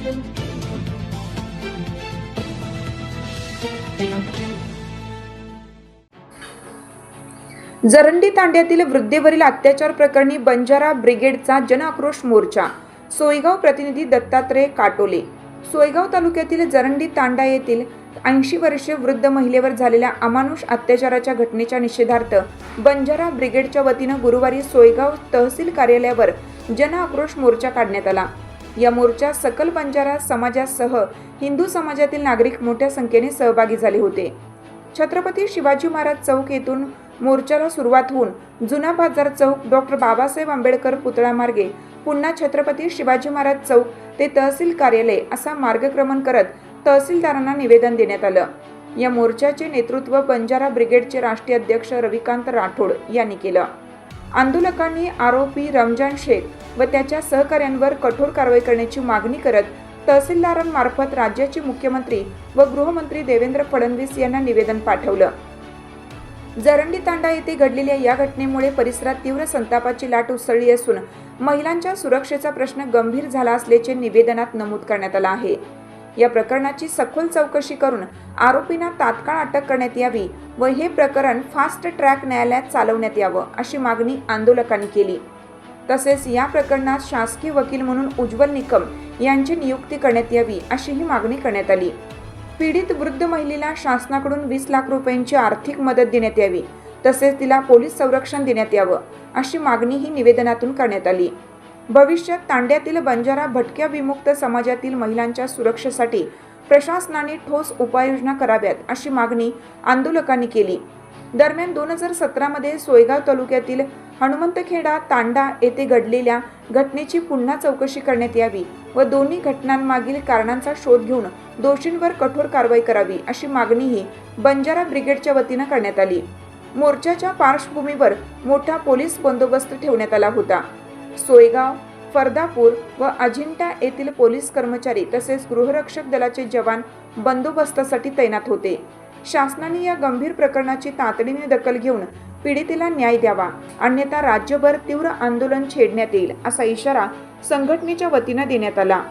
जरंडी तांड्यातील वृद्धेवरील अत्याचार प्रकरणी बंजारा ब्रिगेडचा जनआक्रोश मोर्चा. सोयगाव प्रतिनिधी दत्तात्रय काटोले. सोयगाव तालुक्यातील जरंडी तांडा येथील 80 वर्षीय वृद्ध महिलेवर झालेल्या अमानुष अत्याचाराच्या घटनेच्या निषेधार्थ बंजारा ब्रिगेडच्या वतीनं गुरुवारी सोयगाव तहसील कार्यालयावर जनआक्रोश मोर्चा काढण्यात आला. या मोर्चात सकल बंजारा समाजासह हिंदू समाजातील नागरिक मोठ्या संख्येने सहभागी झाले होते. छत्रपती शिवाजी महाराज चौक येथून मोर्चाला सुरुवात होऊन जुना बाजार चौक, डॉक्टर बाबासाहेब आंबेडकर पुतळा मार्गे पुन्हा छत्रपती शिवाजी महाराज चौक ते तहसील कार्यालय असा मार्गक्रमण करत तहसीलदारांना निवेदन देण्यात आलं. या मोर्चाचे नेतृत्व बंजारा ब्रिगेडचे राष्ट्रीय अध्यक्ष रविकांत राठोड यांनी केलं. आंदोलकांनी आरोपी रमजान शेख व त्याच्या सहकाऱ्यांवर कठोर कारवाई करण्याची मागणी करत तहसीलदारांमार्फत राज्याचे मुख्यमंत्री व गृहमंत्री देवेंद्र फडणवीस यांना निवेदन पाठवलं. जरंडी तांडा येथे घडलेल्या या घटनेमुळे परिसरात तीव्र संतापाची लाट उसळली असून महिलांच्या सुरक्षेचा प्रश्न गंभीर झाला असल्याचे निवेदनात नमूद करण्यात आलं आहे. या प्रकरणाची सखोल चौकशी करून आरोपींना तात्काळ अटक करण्यात यावी व हे प्रकरण फास्ट ट्रॅक न्यायालयात चालवण्यात यावं अशी मागणी आंदोलकांनी केली. तसेच या प्रकरणात शासकीय वकील म्हणून उज्ज्वल निकम यांची नियुक्ती करण्यात यावी अशीही मागणी करण्यात आली. पीडित वृद्ध महिलेला शासनाकडून 20 लाख रुपयांची आर्थिक मदत देण्यात यावी तसेच तिला पोलीस संरक्षण देण्यात यावं अशी मागणीही निवेदनातून करण्यात आली. भविष्यात तांड्यातील बंजारा भटक्या विमुक्त समाजातील महिलांच्या सुरक्षेसाठी प्रशासनाने ठोस उपाययोजना कराव्यात अशी मागणी आंदोलकांनी केली. दरम्यान 2017 मध्ये सोयगाव तालुक्यातील हनुमंतखेडा तांडा येथे घडलेल्या घटनेची पुन्हा चौकशी करण्यात यावी व दोन्ही घटनांमागील कारणांचा शोध घेऊन दोषींवर कठोर कारवाई करावी अशी मागणीही बंजारा ब्रिगेडच्या वतीनं करण्यात आली. मोर्चाच्या पार्श्वभूमीवर मोठा पोलीस बंदोबस्त ठेवण्यात आला होता. सोयगाव, फरदापूर व अजिंठा येथील पोलीस कर्मचारी तसेच गृहरक्षक दलाचे जवान बंदोबस्तासाठी तैनात होते. शासनाने या गंभीर प्रकरणाची तातडीने दखल घेऊन पीडितेला न्याय द्यावा, अन्यथा राज्यभर तीव्र आंदोलन छेडण्यात येईल असा इशारा संघटनेच्या वतीनं देण्यात आला.